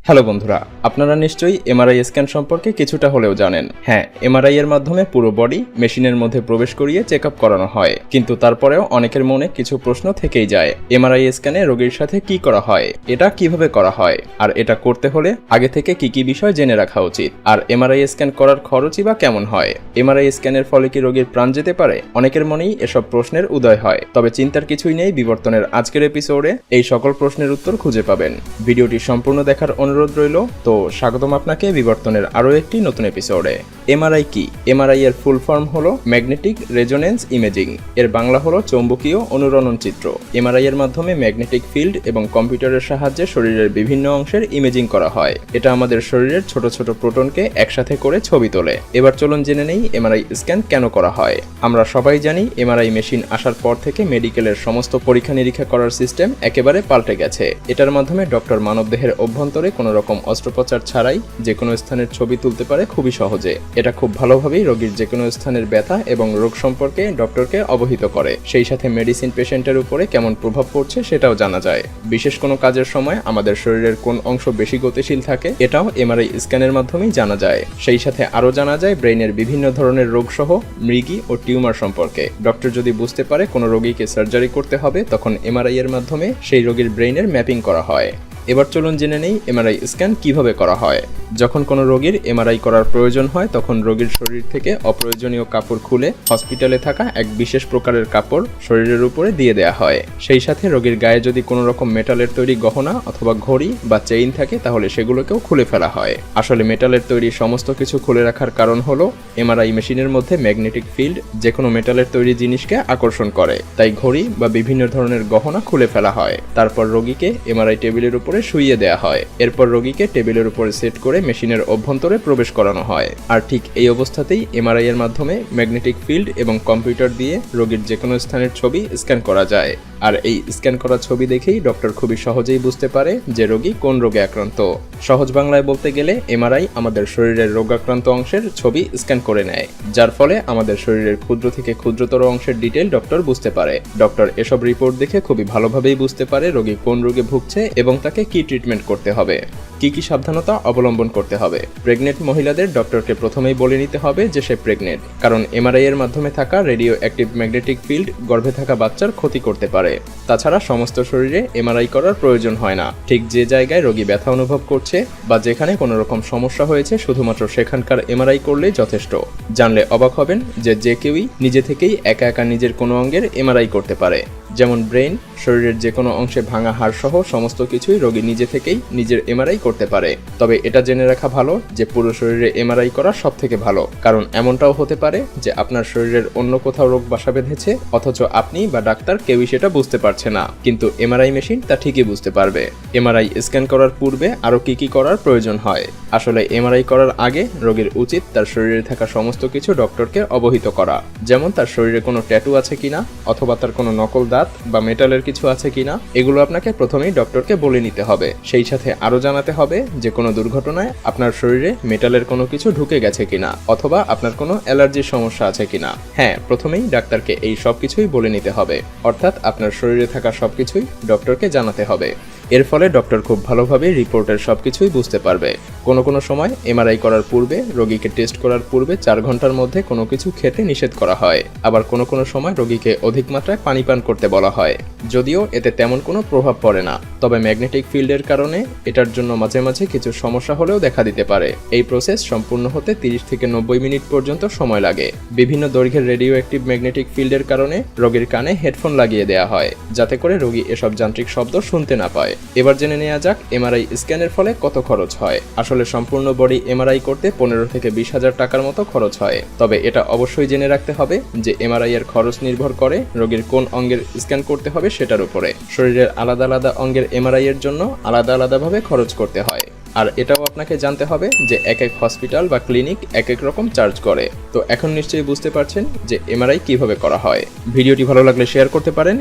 Hello বন্ধুরা, আপনারা নিশ্চয়ই এমআরআই স্ক্যান সম্পর্কে কিছুটা হলেও জানেন। হ্যাঁ, এমআরআই এর মাধ্যমে পুরো বডি মেশিনের মধ্যে প্রবেশ করিয়ে চেক আপ করানো হয়, কিন্তু তারপরেও অনেকের মনে কিছু প্রশ্ন থেকেই যায়। এমআরআই স্ক্যানে রোগীর সাথে কি করা হয়, এটা কিভাবে করা হয়, আর এটা করতে হলে আগে থেকে কি কি বিষয় জেনে রাখা উচিত, আর এমআরআই স্ক্যান করার খরচই বা কেমন হয়, এমআরআই স্ক্যানের ফলে কি রোগীর প্রাণ যেতে পারে? অনেকের মনেই এসব প্রশ্নের উদয় হয়। তবে চিন্তার কিছুই নেই, বিবর্তনের আজকের এপিসোডে এই সকল প্রশ্নের উত্তর খুঁজে পাবেন। ভিডিওটি সম্পূর্ণ দেখার অনুরোধ রইল। তো স্বাগতম আপনাকে বিবর্তনের আরো একটি নতুন এপিসোডে। এমআরআই কি? এমআরআই এর ফুল ফর্ম হলো ম্যাগনেটিক রেজোনেন্স ইমেজিং। এর বাংলা হলো চৌম্বকীয় অনুরণন চিত্র। এমআরআই এর মাধ্যমে ম্যাগনেটিক ফিল্ড এবং কম্পিউটারের সাহায্যে শরীরের বিভিন্ন অংশের ইমেজিং করা হয়। এটা আমাদের শরীরের ছোট ছোট প্রোটনকে একসাথে করে ছবি তোলে। এবার চলুন জেনে নেই এমআরআই স্ক্যান কেন করা হয়। আমরা সবাই জানি এমআরআই মেশিন আসার পর থেকে মেডিকেলের সমস্ত পরীক্ষা নিরীক্ষা করার সিস্টেম একেবারে পাল্টে গেছে। এটার মাধ্যমে ডক্টর মানবদেহের অভ্যন্তরে কোনো রকম অস্ত্রোপচার ছাড়াই যে কোনো স্থানের ছবি তুলতে পারে খুবই সহজে। এটা খুব ভালোভাবেই রোগীর যে কোনো স্থানের ব্যথা এবং রোগ সম্পর্কে ডক্টরকে অবহিত করে। সেই সাথে মেডিসিন পেশেন্টের উপরে কেমন প্রভাব পড়ছে সেটাও জানা যায়। বিশেষ কোনো কাজের সময় আমাদের শরীরের কোন অংশ বেশি গতিশীল থাকে এটাও এমআরআই স্ক্যানের মাধ্যমেই জানা যায়। সেই সাথে আরও জানা যায় ব্রেইনের বিভিন্ন ধরনের রোগ সহ মৃগী ও টিউমার সম্পর্কে। ডক্টর যদি বুঝতে পারে কোনো রোগীকে সার্জারি করতে হবে, তখন এমআরআই এর মাধ্যমে সেই রোগীর ব্রেইনের ম্যাপিং করা হয়। এবার চলুন জেনে নেই এমআরআই স্ক্যান কিভাবে করা হয়। যখন কোনো রোগীর এমআরআই করার প্রয়োজন হয়, তখন রোগীর শরীর থেকে অপ্রয়োজনীয় কাপড় খুলে হসপিটালে থাকা এক বিশেষ প্রকারের কাপড় শরীরের উপরে দিয়ে দেওয়া হয়। সেই সাথে রোগীর গায়ে যদি কোনো রকম মেটালের তৈরি গহনা অথবা ঘড়ি বা চেইন থাকে, তাহলে সেগুলোকেও খুলে ফেলা হয়। আসলে মেটালের তৈরি সমস্ত কিছু খুলে রাখার কারণ হলো এমআরআই মেশিনের মধ্যে ম্যাগনেটিক ফিল্ড যে কোনো মেটালের তৈরি জিনিসকে আকর্ষণ করে। তাই ঘড়ি বা বিভিন্ন ধরনের গহনা খুলে ফেলা হয়। তারপর রোগীকে এমআরআই টেবিলের উপরে শুইয়ে দেওয়া হয়। এরপর রোগীকে টেবিলের উপরে সেট করে মেশিনের অভ্যন্তরে প্রবেশ করানো হয়। আর ঠিক এই অবস্থাতেই এমআরআই এর মাধ্যমে ম্যাগনেটিক ফিল্ড এবং কম্পিউটার দিয়ে রোগীর যে কোনো স্থানের ছবি স্ক্যান করা যায়। আর এই স্ক্যান করা ছবি দেখেই ডক্টর খুবই সহজেই বুঝতে পারে যে রোগী কোন রোগে আক্রান্ত। সহজ বাংলায় বলতে গেলে এমআরআই আমাদের শরীরের রোগাক্রান্ত অংশের ছবি স্ক্যান করে নেয়, যার ফলে আমাদের শরীরের ক্ষুদ্র থেকে ক্ষুদ্রতর অংশের ডিটেল ডক্টর বুঝতে পারে। ডক্টর এসব রিপোর্ট দেখে খুবই ভালোভাবেই বুঝতে পারে রোগী কোন রোগে ভুগছে এবং তাকে কি ট্রিটমেন্ট করতে হবে, কি কি সাবধানতা অবলম্বন করতে হবে। প্রেগনেন্ট মহিলাদের ডক্টরকে প্রথমেই বলে নিতে হবে যে সে প্রেগনেন্ট, কারণ এমআরআই এর মাধ্যমে থাকা রেডিও অ্যাক্টিভ ম্যাগনেটিক ফিল্ড গর্ভে থাকা বাচ্চার ক্ষতি করতে পারে। তাছাড়া সমস্ত শরীরে এমআরআই করার প্রয়োজন হয় না। ঠিক যে জায়গায় রোগী ব্যথা অনুভব করছে বা যেখানে কোনো রকম সমস্যা হয়েছে, শুধুমাত্র সেখানকার এমআরআই করলেই যথেষ্ট। জানলে অবাক হবেন যে কেউই নিজে থেকেই একা একা নিজের কোনো অঙ্গের এমআরআই করতে পারে। যেমন ব্রেন, শরীরের যে কোনো অংশে ভাঙা হাড় সহ সমস্ত কিছুই রোগী নিজে থেকেই নিজের এমআরআই করতে পারে। তবে এটা জেনে রাখা ভালো যে পুরো শরীরে এমআরআই করা সব থেকে ভালো, কারণ এমনটাও হতে পারে যে আপনার শরীরের অন্য কোথাও রোগ বাসা বেঁধেছে, অথচ আপনি বা ডাক্তার কেউই সেটা বুঝতে পারছে না, কিন্তু এমআরআই মেশিন তা ঠিকই বুঝতে পারবে। এমআরআই স্ক্যান করার পূর্বে আরও কি কি করার প্রয়োজন হয়? আসলে এমআরআই করার আগে রোগীর উচিত তার শরীরে থাকা সমস্ত কিছু ডক্টরকে অবহিত করা। যেমন তার শরীরে কোনো ট্যাটু আছে কিনা, অথবা তার কোনো নকল দাঁত বা মেটালের কিছু আছে কিনা, এগুলো আপনাকে প্রথমেই ডক্টরকে বলে নিতে হবে। সেই সাথে আরো জানাতে হবে যে কোনো দুর্ঘটনায় আপনার শরীরে মেটালের কোনো কিছু ঢুকে গেছে কিনা, অথবা আপনার কোনো অ্যালার্জির সমস্যা আছে কিনা। হ্যাঁ, প্রথমেই ডাক্তারকে এই সব কিছুই বলে নিতে হবে, অর্থাৎ আপনার শরীরে থাকা সবকিছুই ডক্টরকে জানাতে হবে। এর ফলে ডক্টর খুব ভালোভাবে রিপোর্টের সবকিছুই বুঝতে পারবে। কোনো সময় এমআরআই করার পূর্বে রোগীকে টেস্ট করার পূর্বে 4 ঘন্টার মধ্যে কোনো কিছু খেতে নিষেধ করা হয়। আবার কোনো সময় রোগীকে অধিক মাত্রায় পানি পান করতে বলা হয়, যদিও এতে তেমন কোনো প্রভাব পড়ে না। তবে ম্যাগনেটিক ফিল্ডের কারণে এটার জন্য মাঝে মাঝে কিছু সমস্যা হলেও দেখা দিতে পারে। এই প্রসেস সম্পূর্ণ হতে 30 থেকে 90 মিনিট পর্যন্ত সময় লাগে। বিভিন্ন দৈর্ঘ্যের রেডিও অ্যাক্টিভ ম্যাগনেটিক ফিল্ডের কারণে রোগীর কানে হেডফোন লাগিয়ে দেওয়া হয়, যাতে করে রোগী এসব যান্ত্রিক শব্দ শুনতে না পায়। এবার জেনে নেওয়া যাক এমআরআই স্ক্যানের ফলে কত খরচ হয়। আসলে সম্পূর্ণ বডি এমআরআই করতে 15 থেকে 20 হাজার টাকার মতো খরচ হয়। তবে এটা অবশ্যই জেনে রাখতে হবে যে এমআরআই এর খরচ নির্ভর করে রোগীর কোন অঙ্গের স্ক্যান করতে হবে সেটার উপরে। শরীরের আলাদা আলাদা অঙ্গের এমআরআই এর জন্য আলাদা আলাদাভাবে খরচ করতে হয়। আর এটাও আপনাকে জানতে হবে যে এক এক হসপিটাল বা ক্লিনিক এক এক রকম চার্জ করে। তো এখন নিশ্চয়ই বুঝতে পারছেন যে এমআরআই কিভাবে করা হয়। ভিডিওটি ভালো লাগলে শেয়ার করতে পারেন